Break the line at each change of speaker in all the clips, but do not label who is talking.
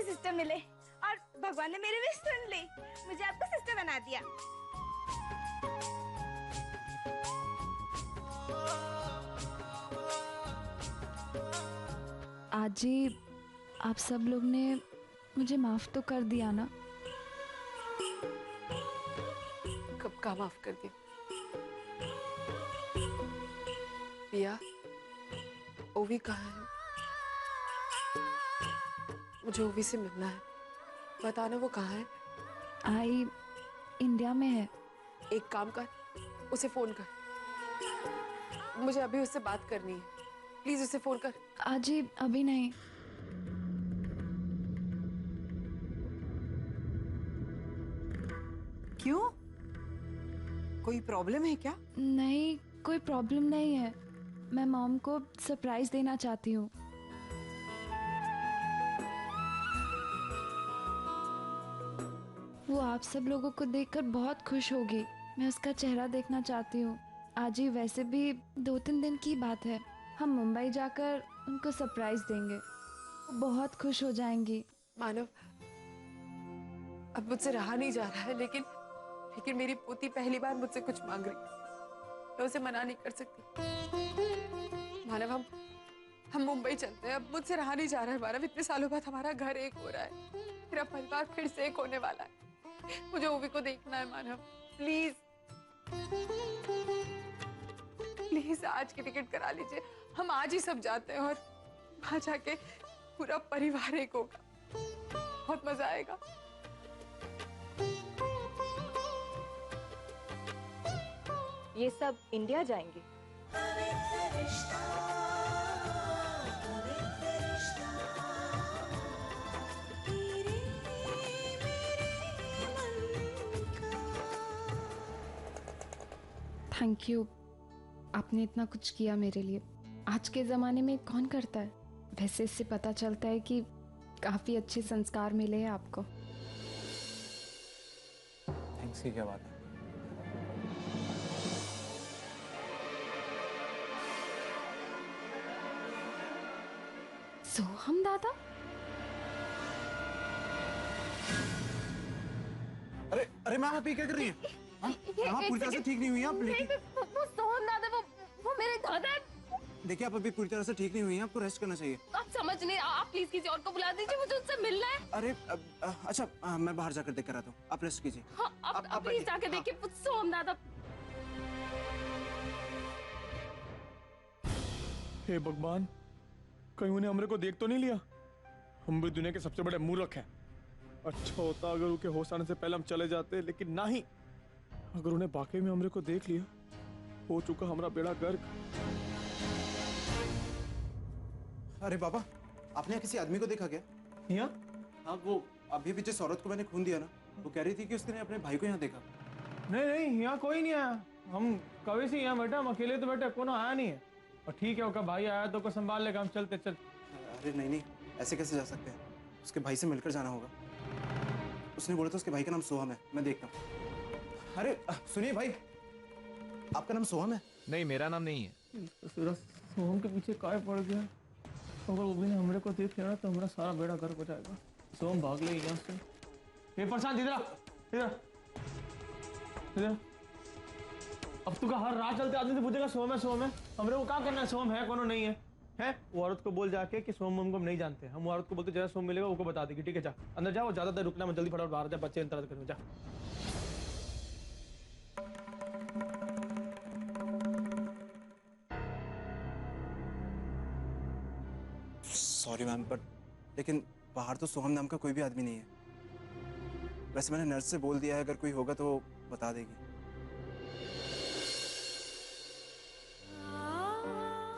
अच्छे सिस्टर मिले और भगवान ने मेरी विश सुन ली, मुझे आपका सिस्टर बना दिया।
आज जी आप सब लोग ने मुझे माफ तो कर दिया ना?
कब का माफ कर दिया? पिया, ओवी कहाँ है? मुझे ओवी से मिलना है, बताना वो कहाँ है।
आई इंडिया में है।
एक काम कर, उसे फोन कर, मुझे अभी उससे बात करनी है, प्लीज उसे फोन कर।
आज ही अभी नहीं।
क्यों, कोई प्रॉब्लम है क्या?
नहीं, कोई प्रॉब्लम नहीं है। मैं मॉम को सरप्राइज देना चाहती हूँ। वो आप सब लोगों को देखकर बहुत खुश होगी। मैं उसका चेहरा देखना चाहती हूँ। आज ही वैसे भी 2-3 दिन की बात है। हम मुंबई जाकर उनको सरप्राइज देंगे, वो बहुत खुश हो जाएंगी।
मानव, अब मुझसे रहा नहीं जा रहा है, लेकिन मेरी पोती पहली बार मुझसे कुछ मांग रही है, मैं उसे मना नहीं कर सकती। मानव, हम मुंबई चलते हैं, अब मुझसे रहा नहीं जा रहा है। मानव, इतने सालों बाद हमारा घर एक हो रहा है, मेरा परिवार फिर से एक होने वाला है। मुझे ओवी को देखना है मानव, प्लीज प्लीज आज की टिकट करा लीजिए। हम आज ही सब जाते हैं और वहां जाके पूरा परिवार एक होगा, बहुत मजा आएगा।
ये सब इंडिया जाएंगे?
थैंक यू, आपने इतना कुछ किया मेरे लिए। आज के ज़माने में कौन करता है? वैसे इससे पता चलता है कि काफ़ी अच्छे संस्कार मिले हैं आपको।
थैंक्स की क्या बात है?
सोहम दादा?
अरे अरे मैम, आप ये क्या कर रही हैं? हाँ, आप पूरी तरह से ठीक नहीं हुई हैं आप, लेकिन
वो सोहम दादा, वो मेरे दादा है।
देखिए, आप अभी पूरी तरह से ठीक नहीं हुई हैं, आपको रेस्ट करना चाहिए।
आप समझ नहीं, आप प्लीज किसी और को बुला दीजिए, मुझे उनसे मिलना है।
अरे अच्छा, मैं बाहर जाकर देख कर आता हूँ, आप रेस्ट कीजिए।
हाँ, आप प्लीज जाके देखिए सोहम दादा।
हे भगवान, कहीं उन्हें हमरे को देख तो नहीं लिया? हम भी दुनिया के सबसे बड़े मूर्ख हैं। अच्छा होता अगर उनके होश आने से पहले हम चले जाते, लेकिन नहीं। अगर उन्हें वाकई में हमरे को देख लिया, हो चुका हमारा बेड़ा गर्क।
अरे बाबा, आपने किसी आदमी को देखा क्या?
यहाँ?
हाँ, वो अभी भी जिस औरत को मैंने खून दिया ना, वो कह रही थी कि उसने अपने भाई को यहाँ देखा।
नहीं नहीं, यहाँ कोई नहीं आया। हम कभी से यहाँ बैठे, हम अकेले तो बैठे, कोनो आया नहीं है। और ठीक है, उसका भाई आया तो को संभाल लेगा, हम चलते चल।
अरे नहीं नहीं, ऐसे कैसे जा सकते हैं? उसके भाई से मिलकर जाना होगा। उसने बोला था उसके भाई का नाम सोहम है, मैं देखता हूँ। अरे सुनिए भाई, आपका नाम सोहम है?
नहीं, मेरा नाम नहीं है।
सोहम के पीछे काय पड़ गया? अगर वो भी ने हमरे को देख लिया तो हमारा सारा बेड़ा गर्क हो जाएगा। सोहम भाग ले यहाँ से। ये प्रशांत, इधर इधर इधर। अब तू का हर रात चलते आदमी से पूछेगा सोहम है। हमरे को क्या करना है? सोहम है कोनो नहीं है? है वो औरत को बोल जाके कि सोहम हमको नहीं जानते। हम वो औरत को बोलते जरा सोहम मिलेगा, वो को बता देगी। ठीक है, जा अंदर जा, वो ज्यादा देर रुकना मत, जल्दी फटाफट बाहर जा, बच्चे इंतजार करेंगे, जा।
सॉरी मैम, बट लेकिन बाहर तो सोहम नाम का कोई भी आदमी नहीं है। वैसे मैंने नर्स से बोल दिया है, अगर कोई होगा तो बता देगी।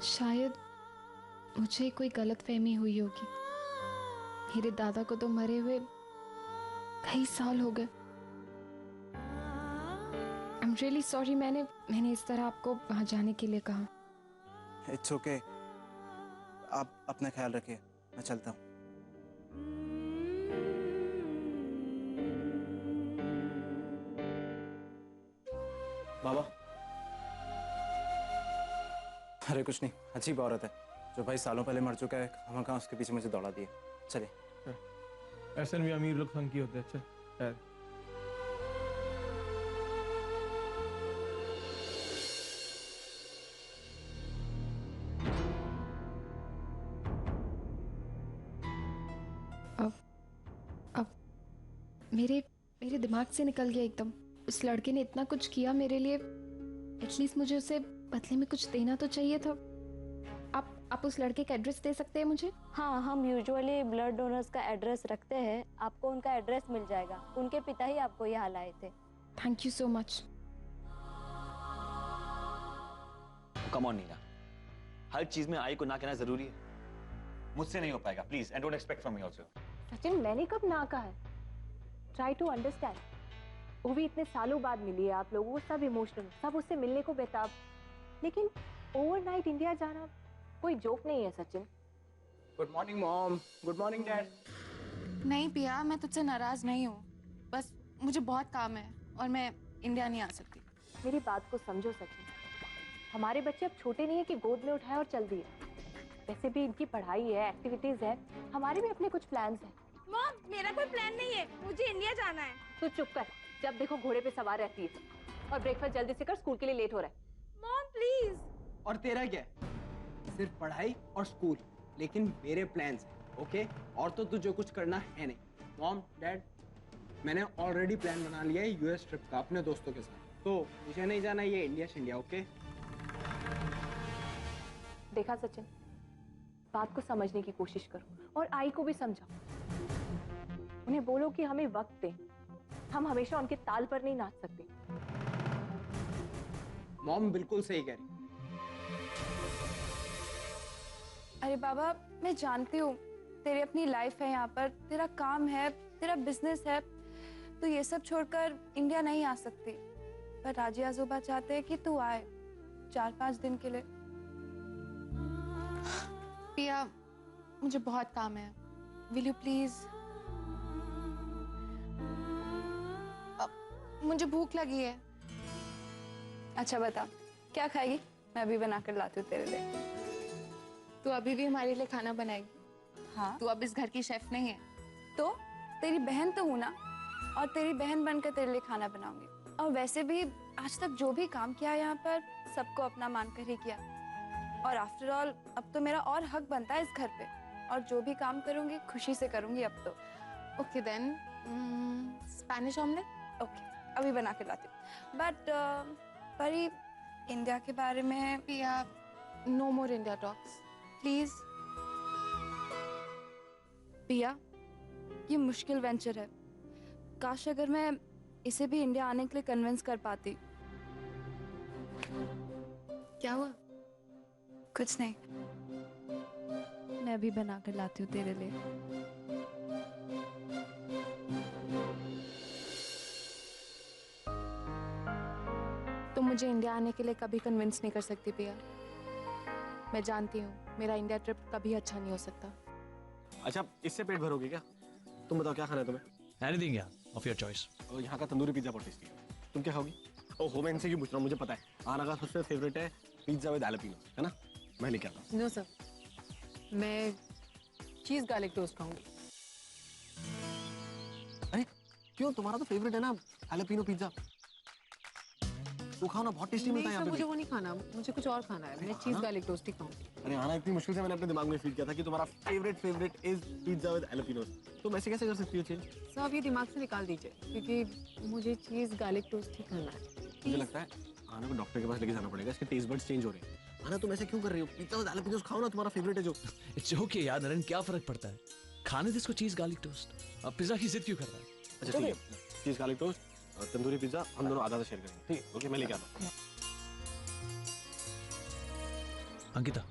शायद मुझे कोई गलतफहमी हुई होगी। मेरे दादा को तो मरे हुए कई साल हो गए। आई एम रियली सॉरी, मैंने इस तरह आपको वहां जाने के लिए कहा।
इट्स ओके, आप अपना ख्याल रखिए, मैं चलता हूँ। बाबा, अरे कुछ नहीं, अजीब औरत है जो भाई सालों पहले मर चुका है, हम कहाँ उसके पीछे मुझे दौड़ा दिए। चलिए।
ऐसे भी अमीर लोग संग की होते हैं। अच्छा खैर
मेरे मेरे दिमाग से निकल गया एकदम। उस लड़के ने इतना कुछ किया मेरे लिए, एटलीस्ट मुझे उसे बदले में कुछ देना तो चाहिए था। आप उस लड़के का एड्रेस दे सकते हैं मुझे?
हाँ, हम यूजुअली ब्लड डोनर्स का एड्रेस रखते हैं, आपको उनका एड्रेस मिल जाएगा। उनके पिता ही आपको यहाँ लाए थे।
Thank you so much.
Come on Neena, हर चीज में आई को ना कहना जरूरी है। मुझसे नहीं हो पाएगा, please, and don't expect from me also.
Sachin, मैंने कब ना कहा है? Try to understand. वो भी इतने सालों बाद मिली है आप लोगों को, सब इमोशनल, सब उससे मिलने को बेताब। लेकिन ओवरनाइट इंडिया जाना कोई जोक नहीं है Sachin.
Good morning mom, good morning dad.
नहीं पिया, मैं तुझसे नाराज नहीं हूँ, बस मुझे बहुत काम है और मैं इंडिया नहीं आ सकती।
मेरी बात को समझो सचिन, हमारे बच्चे अब छोटे नहीं है कि गोद में उठाए और चल दिए। वैसे भी इनकी पढ़ाई है, एक्टिविटीज है, हमारे भी अपने कुछ प्लान्स हैं।
मॉम, मेरा कोई प्लान नहीं है, मुझे इंडिया जाना है।
तू चुप कर, जब देखो घोड़े पे सवार रहती है। और ब्रेकफास्ट जल्दी से कर, स्कूल के लिए लेट हो रहा है।
Mom please.
और तेरा क्या है? सिर्फ पढ़ाई और स्कूल, लेकिन मेरे प्लान्स हैं, ओके? और तो तुझे कुछ करना है नहीं। मॉम डैड, मैंने ऑलरेडी प्लान बना लिया है यूएस ट्रिप का अपने दोस्तों के साथ, तो मुझे नहीं जाना ये इंडिया, ओके?
देखा सचिन, बात को समझने की कोशिश करो और आई को भी समझाओ। उन्हें बोलो कि हमें वक्त दें, हम हमेशा उनके ताल पर नहीं नाच सकते।
मॉम बिल्कुल सही कह रही।
अरे बाबा, मैं जानती हूँ तेरी अपनी लाइफ है यहाँ पर, तेरा काम है, तेरा बिजनेस है, तो ये सब छोड़कर इंडिया नहीं आ सकती। पर राजी आजोबा चाहते हैं कि तू आए 4-5 दिन के लिए।
पिया, मुझे बहुत काम है, विल यू प्लीज? मुझे भूख लगी है।
अच्छा बता, क्या खाएगी? मैं अभी बना कर लाती हूँ तेरे लिए।
तू अभी भी हमारे लिए खाना बनाएगी?
हाँ।
तू अब इस घर की शेफ नहीं है।
तो तेरी बहन तो हूँ ना, और तेरी बहन बनकर तेरे लिए खाना बनाऊंगी। और वैसे भी आज तक जो भी काम किया यहाँ पर, सबको अपना मानकर ही किया। और आफ्टर ऑल अब तो मेरा और हक बनता है इस घर पे, और जो भी काम करूंगी खुशी से करूंगी अब तो।
Okay then, Spanish omelette?
Okay, अभी बना के लाती हूँ। बट परी, इंडिया के बारे में
Piya, no more India talks please.
Piya, ये मुश्किल वेंचर है। काश अगर मैं इसे भी इंडिया आने के लिए कन्विंस कर पाती।
क्या हुआ?
कुछ नहीं, मैं अभी बना कर लाती हूँ तेरे लिए।
तुम मुझे इंडिया आने के लिए कभी कन्विंस नहीं कर सकती पिया। मैं जानती हूँ मेरा इंडिया ट्रिप कभी अच्छा नहीं हो सकता।
अच्छा, इससे पेट भरोगे क्या? तुम बताओ क्या खाना है तुम्हें?
एनीथिंग यार, ऑफ योर चॉइस।
और यहाँ का तंदूरी पिज्जा बहुत टेस्टी है। तुम क्या खाओगी? ओहो, मैं इनसे क्यों पूछ रहा हूँ, मुझे पता है। आना का सबसे फेवरेट है पिज्जा विद हैलोपिनो, है ना? मैं लेके आता हूँ।
नो सर, मैं चीज गार्लिक टोस्ट खाऊंगी।
अरे क्यों, तुम्हारा तो फेवरेट है ना हैलोपिनो पिज्जा। वो खाओ ना, बहुत टेस्टी मिलता है यहाँ पे।
मुझे वो नहीं खाना, मुझे कुछ और खाना है। मैं चीज गार्लिक टोस्ट ही खाऊंगी।
अरे आना, इतनी मुश्किल से मैंने अपने दिमाग में फील किया था कि तुम्हारा फेवरेट इज पिज्जा विद हैलोपिनोस। तुम ऐसे कैसे कर सकती हो चेंज?
सर आप ये दिमाग से निकाल दीजिए, क्योंकि मुझे चीज गार्लिक टोस्ट ही खाना है।
मुझे लगता है आना को डॉक्टर के पास लेके जाना पड़ेगा, इसके टेस्ट बड्स चेंज हो रहे हैं। आना, तुम ऐसे क्यों कर रही हो? पिज्जा विद हैलोपिनोस खाओ ना, तुम्हारा फेवरेट है जो।
इट्स ओके यार नरेन, क्या फर्क पड़ता है? खाने दे इसको चीज गार्लिक टोस्ट। अब पिज्जा की जिद क्यों कर रहा है?
अच्छा ठीक है, चीज गार्लिक टोस्ट और तंदूरी पिज्जा हम दोनों आधा शेयर करेंगे, ठीक है? ओके, मैं लेके आता हूँ।
अंकिता,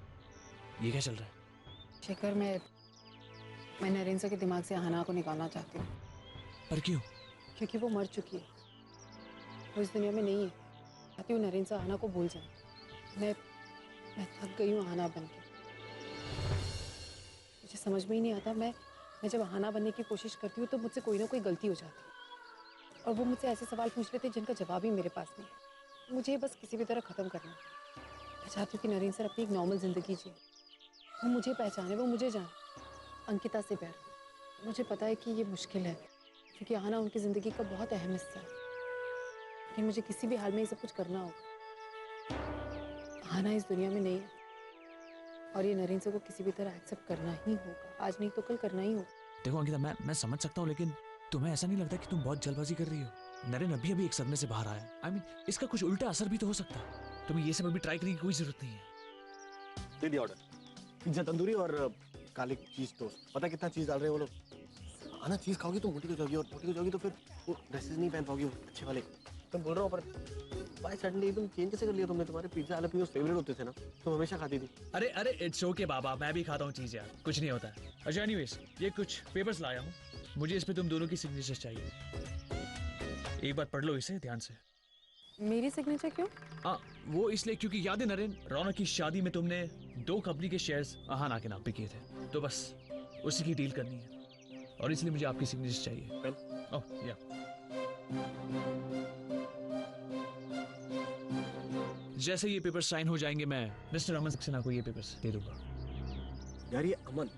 ये क्या चल रहा है?
शेखर, मैं नरेंद्र के दिमाग से आना को निकालना चाहती हूँ।
पर क्यों?
क्योंकि वो मर चुकी है, वो इस दुनिया में नहीं है। चाहती हूँ नरेंद्र से आना को भूल जाए। मैं थक गई हूँ आना बन के। मुझे समझ में ही नहीं आता, मैं जब आना बनने की कोशिश करती हूँ तो मुझसे कोई ना कोई गलती हो जाती है, और वो मुझसे ऐसे सवाल पूछ लेते हैं जिनका जवाब ही मेरे पास नहीं है। मुझे बस किसी भी तरह ख़त्म करना है। मैं चाहती हूँ कि नरेंद्र सर अपनी एक नॉर्मल ज़िंदगी जिए, वो मुझे पहचाने, वो मुझे जाने। अंकिता से प्यार,
मुझे पता है कि ये मुश्किल है क्योंकि आना उनकी ज़िंदगी का बहुत अहम हिस्सा है, लेकिन मुझे किसी भी हाल में ये सब कुछ करना होगा। आना इस दुनिया में नहीं है और ये नरेंद्र को किसी भी तरह एक्सेप्ट करना ही होगा। आज नहीं तो कल करना ही होगा।
देखो अंकिता, मैं समझ सकता हूँ, लेकिन तुम्हें ऐसा नहीं लगता कि तुम बहुत जल्दबाजी कर रही हो? नरेन अभी अभी एक सदमे से बाहर आया। I mean, इसका कुछ उल्टा असर भी तो हो सकता है। तुम्हें ये सब अभी ट्राई करने की कोई जरूरत नहीं है।
दे दिया ऑर्डर, पिज्जा तंदूरी और काले चीज टोस्ट। पता कितना चीज डाल रहे हैं वो लोग। आना चीज खाओगी तो मोटी हो जाओगी, और मोटी हो जाओगी तो फिर वो ड्रेसेस नहीं पहन पाओगी अच्छे वाले। तुम बोल रहा हूँ पर बाय सडनली तुम चेंज कैसे कर लिया तुमने? तुम्हारे पिज्जा जलापेनोस फेवरेट होते थे ना, तुम हमेशा खाती थी।
अरे इट्स ओके बाबा, मैं भी खाता हूँ चीज यार, कुछ नहीं होता है। अच्छा एनीवेज, ये कुछ पेपर्स लाया हूँ, मुझे इस पे तुम दोनों की सिग्नेचर चाहिए। एक बार पढ़ लो इसे ध्यान से।
मेरी सिग्नेचर क्यों?
हाँ वो इसलिए क्योंकि याद है नरेन, रौनक की शादी में तुमने 2 कंपनी के शेयर्स अहाना के नाम पे किए थे, तो बस उसी की डील करनी है और इसलिए मुझे आपकी सिग्नेचर चाहिए। ओह या जैसे ये पेपर साइन हो जाएंगे मैं मिस्टर अमन सक्सेना को ये पेपर्स दे दूंगा।
यार ये अमन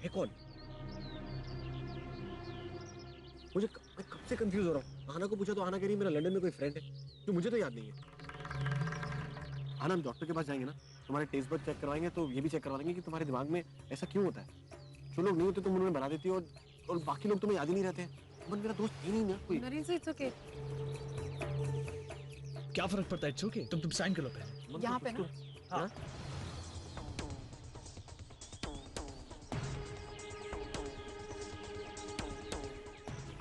है कौन? मैं कब से कंफ्यूज हो रहा हूँ। आना को पूछा तो आना कह रही है मेरा लंदन में कोई फ्रेंड है, जो मुझे तो याद नहीं है। आना हम डॉक्टर के पास जाएंगे ना, तुम्हारे टेस्ट बड चेक करवाएंगे तो ये भी चेक करवा देंगे कि तुम्हारे दिमाग में ऐसा क्यों होता है। जो लोग नहीं होते तुम उन्होंने बना देती हो और बाकी लोग तुम्हें याद ही नहीं रहते। अमन मेरा दोस्त ही नहीं ना कोई।
Narendra it's okay.
क्या फर्क पड़ता है? इट्स ओके, तुम साइन कर लो पहले।
यहाँ पे ना।
हाँ।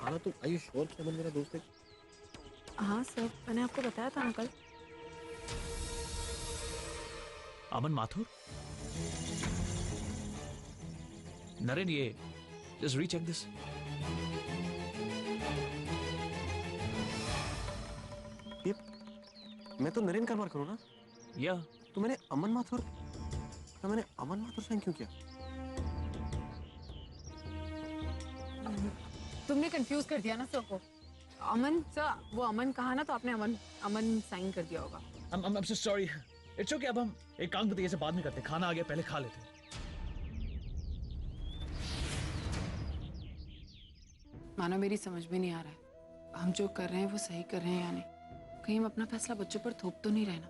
आना तुम आर यू श्योर कि अमन मेरा दोस्त है?
हाँ सर, मैंने आपको बताया था अंकल।
अमन माथुर? नरेन ये जस्ट रीचेक दिस।
मैं तो नरेन कारवार करूँ ना?
या
तो मैंने अमन माथुर साइन क्यों किया?
तुमने कंफ्यूज कर दिया ना सर को। अमन सर, वो अमन कहा ना तो आपने अमन साइन कर दिया होगा।
I'm so sorry. It's okay, अब हम एक काम करते हैं, बाद में करते हैं। खाना आ गया, पहले खा लेते हैं।
मानो मेरी समझ में नहीं आ रहा है, हम जो कर रहे हैं वो सही कर रहे हैं या नहीं। कहीं हम अपना फैसला बच्चों पर थोप तो नहीं रहे ना।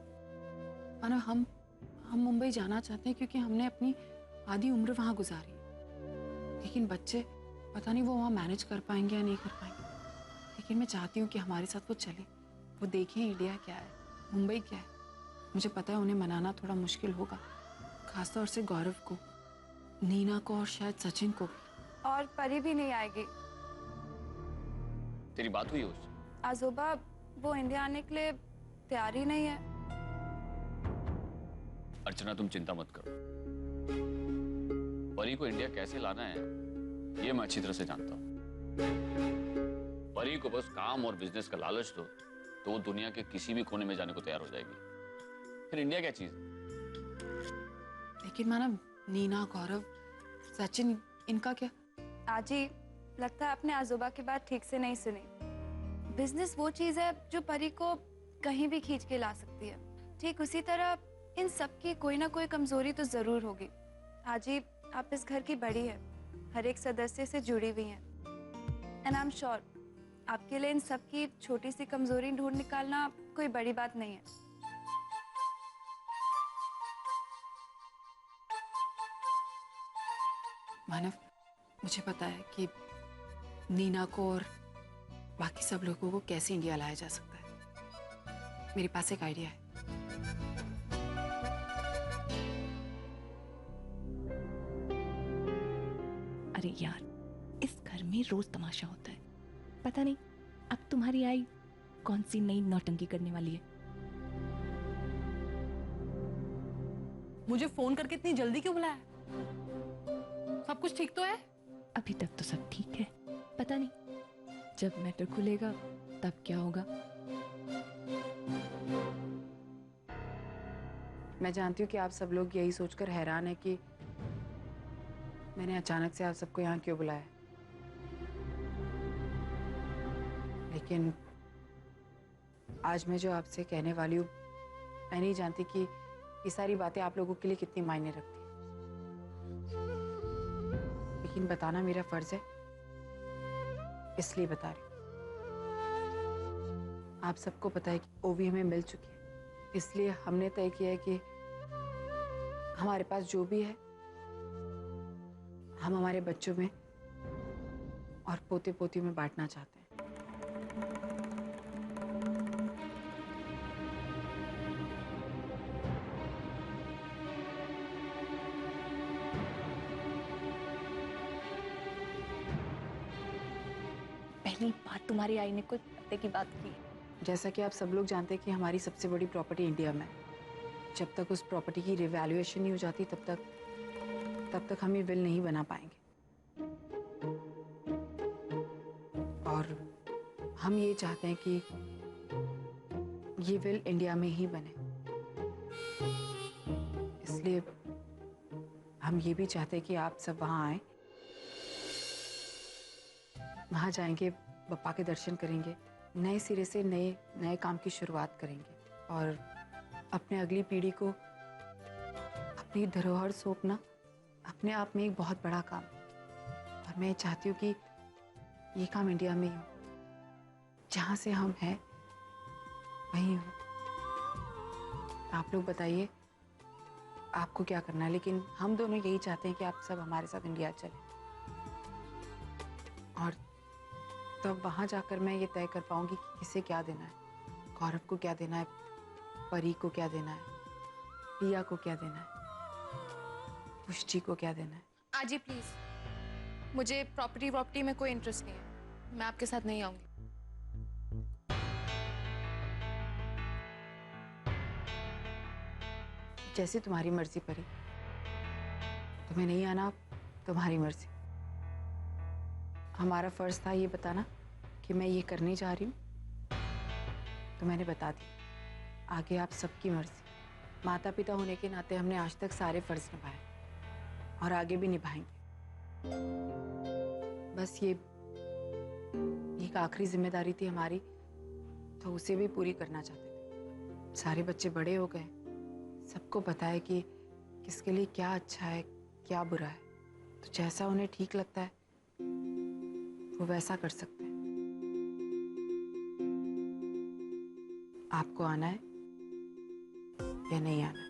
मानो हम मुंबई जाना चाहते हैं क्योंकि हमने अपनी आधी उम्र वहां गुजारी है, लेकिन बच्चे पता नहीं वो वहाँ मैनेज कर पाएंगे या नहीं कर पाएंगे। लेकिन मैं चाहती हूँ कि हमारे साथ वो चले, वो देखें इंडिया क्या है, मुंबई क्या है। मुझे पता है उन्हें मनाना थोड़ा मुश्किल होगा, खासतौर से गौरव को, नीना को और शायद सचिन को भी।
और परी भी नहीं आएगी।
तेरी बात हुई उससे?
आजोबा वो इंडिया आने के लिए तैयार ही नहीं है।
अर्चना तुम चिंता मत करो, परी को इंडिया कैसे लाना है ये मैं अच्छी तरह से जानता हूँ। परी को बस काम और बिजनेस का लालच दो तो वो दुनिया के किसी भी कोने में जाने को तैयार हो जाएगी। फिर इंडिया क्या चीज?
लेकिन माना नीना, गौरव, सचिन, इनका क्या?
आजी लगता है आपने आजोबा की बात ठीक से नहीं सुनी। बिजनेस वो चीज है जो परी को कहीं भी खींच के ला सकती है। ठीक उसी तरह इन सब की कोई ना कोई कमजोरी तो जरूर होगी। आजी आप इस घर की बड़ी है, हर एक सदस्य से जुड़ी हुई हैं। एंड आई एम श्योर आपके लिए इन सब की छोटी सी कमजोरी ढूंढ निकालना कोई बड़ी बात नहीं है।
मानव, मुझे पता है कि नीना को और बाकी सब लोगों को कैसे इंडिया लाया जा सकता है। मेरे पास एक आइडिया है।
अरे यार, इस घर में रोज तमाशा होता है। पता नहीं अब तुम्हारी आई कौन सी नई नौटंकी करने वाली है।
मुझे फोन करके इतनी जल्दी क्यों बुलाया? सब कुछ ठीक तो है?
अभी तक तो सब ठीक है, पता नहीं जब मैटर खुलेगा तब क्या होगा।
मैं जानती हूँ कि आप सब लोग यही सोचकर हैरान है कि मैंने अचानक से आप सबको यहाँ क्यों बुलाया, लेकिन आज मैं जो आपसे कहने वाली हूँ, मैं नहीं जानती कि ये सारी बातें आप लोगों के लिए कितनी मायने रखती है। लेकिन बताना मेरा फर्ज है, इसलिए बता रही हूँ। आप सबको पता है कि ओवी हमें मिल चुकी है, इसलिए हमने तय किया है कि हमारे पास जो भी है हम हमारे बच्चों में और पोते पोती में बांटना चाहते हैं।
पहली बार तुम्हारी आई ने कुछ पते की बात की।
जैसा कि आप सब लोग जानते हैं कि हमारी सबसे बड़ी प्रॉपर्टी इंडिया में है। जब तक उस प्रॉपर्टी की रिवैल्यूएशन नहीं हो जाती तब तक हम ये विल नहीं बना पाएंगे। और हम ये चाहते हैं कि ये विल इंडिया में ही बने। इसलिए हम ये भी चाहते हैं कि आप सब वहाँ आए, वहाँ जाएंगे, बप्पा के दर्शन करेंगे, नए सिरे से नए काम की शुरुआत करेंगे और अपने अगली पीढ़ी को अपनी धरोहर सौंपना अपने आप में एक बहुत बड़ा काम। और मैं चाहती हूँ कि ये काम इंडिया में ही हो, जहाँ से हम हैं वहीं हो। आप लोग बताइए आपको क्या करना है, लेकिन हम दोनों यही चाहते हैं कि आप सब हमारे साथ इंडिया चलें। और तब वहाँ जाकर मैं ये तय कर पाऊंगी कि किसे क्या देना है, गौरव को क्या देना है, परी को क्या देना है, पिया को क्या देना है, पुष्टि को क्या देना है।
आजी प्लीज, मुझे प्रॉपर्टी में कोई इंटरेस्ट नहीं है, मैं आपके साथ नहीं आऊंगी।
जैसे तुम्हारी मर्जी परी, तुम्हें नहीं आना तुम्हारी मर्जी। हमारा फर्ज था ये बताना कि मैं ये करने जा रही हूँ, तो मैंने बता दी। आगे आप सबकी मर्जी। माता पिता होने के नाते हमने आज तक सारे फर्ज निभाए और आगे भी निभाएंगे। बस ये एक आखिरी जिम्मेदारी थी हमारी, तो उसे भी पूरी करना चाहते थे। सारे बच्चे बड़े हो गए, सबको पता है कि किसके लिए क्या अच्छा है क्या बुरा है, तो जैसा उन्हें ठीक लगता है वो वैसा कर सकते हैं। आपको आना है या नहीं आना?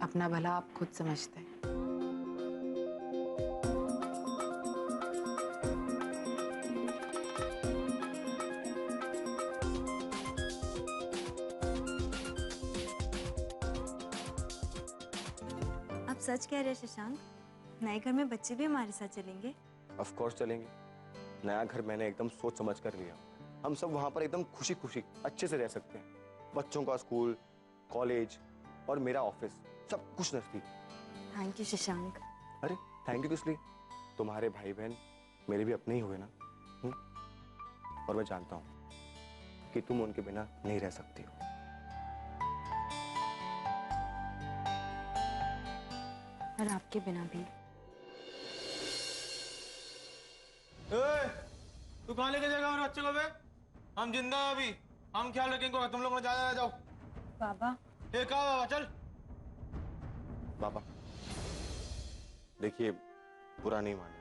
अपना भला आप खुद समझते हैं।
आप सच कह रहे हैं शशांक, नए घर में बच्चे भी हमारे साथ चलेंगे?
ऑफ कोर्स चलेंगे। नया घर मैंने एकदम सोच समझ कर लिया। हम सब वहाँ पर एकदम खुशी खुशी अच्छे से रह सकते हैं। बच्चों का स्कूल, कॉलेज और मेरा ऑफिस, सब कुछ नजदीक।
Thank you Shashank.
अरे थैंक यू किस लिए? तुम्हारे भाई बहन मेरे भी अपने ही हुए ना। और मैं जानता हूँ कि तुम उनके बिना नहीं रह सकती हो।
और आपके बिना भी।
तू कहाँ लेके जाएगा मेरे बच्चे को बे? हम जिंदा हैं अभी, हम ख्याल रखेंगे। तुम लोग जा जाओ।
बाबा।
ये कहा बाबा? चल।
बाबा देखिए, बुरा नहीं माने,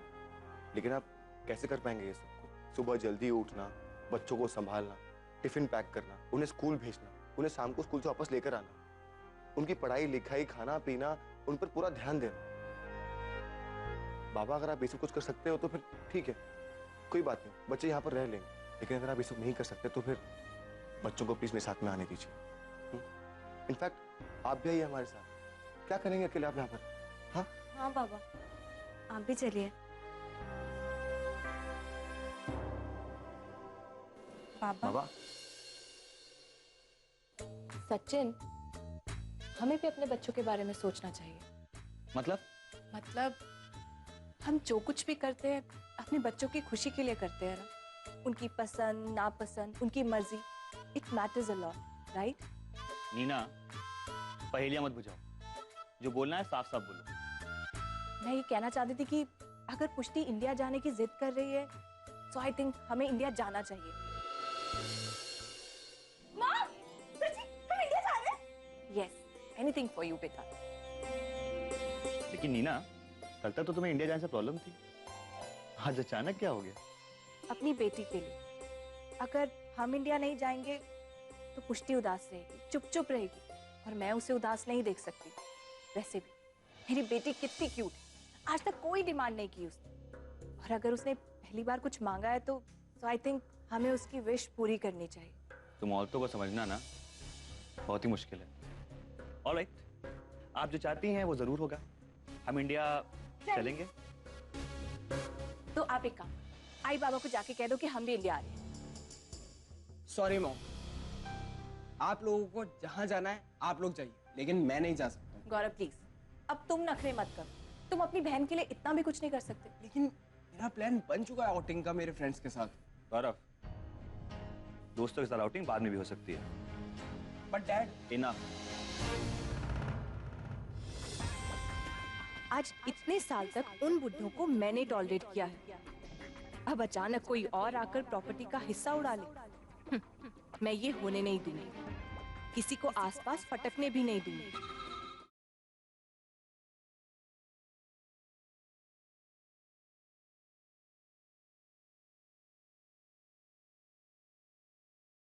लेकिन आप कैसे कर पाएंगे ये सब? सुबह जल्दी उठना, बच्चों को संभालना, टिफिन पैक करना, उन्हें स्कूल भेजना, उन्हें शाम को स्कूल से वापस लेकर आना, उनकी पढ़ाई लिखाई, खाना पीना, उन पर पूरा ध्यान देना। बाबा अगर आप ये सब कुछ कर सकते हो तो फिर ठीक है, कोई बात नहीं, बच्चे यहाँ पर रह लेंगे। लेकिन अगर आप ये सब नहीं कर सकते तो फिर बच्चों को प्लीज मेरे साथ में आने दीजिए। इनफैक्ट आप भी आइए हमारे साथ। क्या करेंगे अकेले आप यहाँ पर? हाँ
हाँ बाबा, आप भी चलिए।
बाबा।
सचिन, हमें भी अपने बच्चों के बारे में सोचना चाहिए।
मतलब
हम जो कुछ भी करते हैं अपने बच्चों की खुशी के लिए करते हैं ना। उनकी पसंद नापसंद, उनकी मर्जी, it matters a lot, right?
Neena, पहेलियां मत बुझाओ, जो बोलना है साफ साफ बोलो।
मैं ये कहना चाहती थी कि अगर पुष्टि इंडिया जाने की जिद कर रही है, सो आई थिंक हमें इंडिया जाना चाहिए।
माँ, सच्ची हम इंडिया जा रहे हैं?
यस,
एनीथिंग फॉर यू बेटा।
लेकिन नीना, कल तक तो तुम्हें इंडिया जाने से प्रॉब्लम थी, आज अचानक क्या हो गया?
अपनी बेटी के लिए। अगर हम इंडिया नहीं जाएंगे तो पुष्टि उदास रहेगी, चुप चुप रहेगी, और मैं उसे उदास नहीं देख सकती। वैसे भी मेरी बेटी कितनी क्यूट है, आज तक कोई डिमांड नहीं की उसने, और अगर उसने पहली बार कुछ मांगा है तो आई थिंक हमें उसकी विश पूरी करनी चाहिए।
तुम औरतों को समझना ना बहुत ही मुश्किल है। ऑलराइट, आप जो चाहती हैं वो जरूर होगा। हम इंडिया चलेंगे।
तो आप एक काम, आई बाबा को जाके कह दो कि हम भी इंडिया आ रहे हैं।
सॉरी मॉम, आप लोगों को जहां जाना है आप लोग जाइए, लेकिन मैं नहीं जा सकता।
गौरव प्लीज, अब तुम नखरे मत करो। तुम अपनी बहन के लिए इतना भी कुछ नहीं कर सकते।
लेकिन मेरा प्लान बन चुका है आउटिंग का मेरे फ्रेंड्स के साथ।
गौरव, दोस्तों के साथ आउटिंग बाद में भी हो सकती है।
But dad,
enough.
आज इतने साल तक उन बुड्ढों को मैंने टॉलरेट किया है, अब अचानक कोई और आकर प्रॉपर्टी का हिस्सा उड़ा ले, मैं ये होने नहीं दूंगी। किसी को आसपास फटकने भी नहीं दूंगी।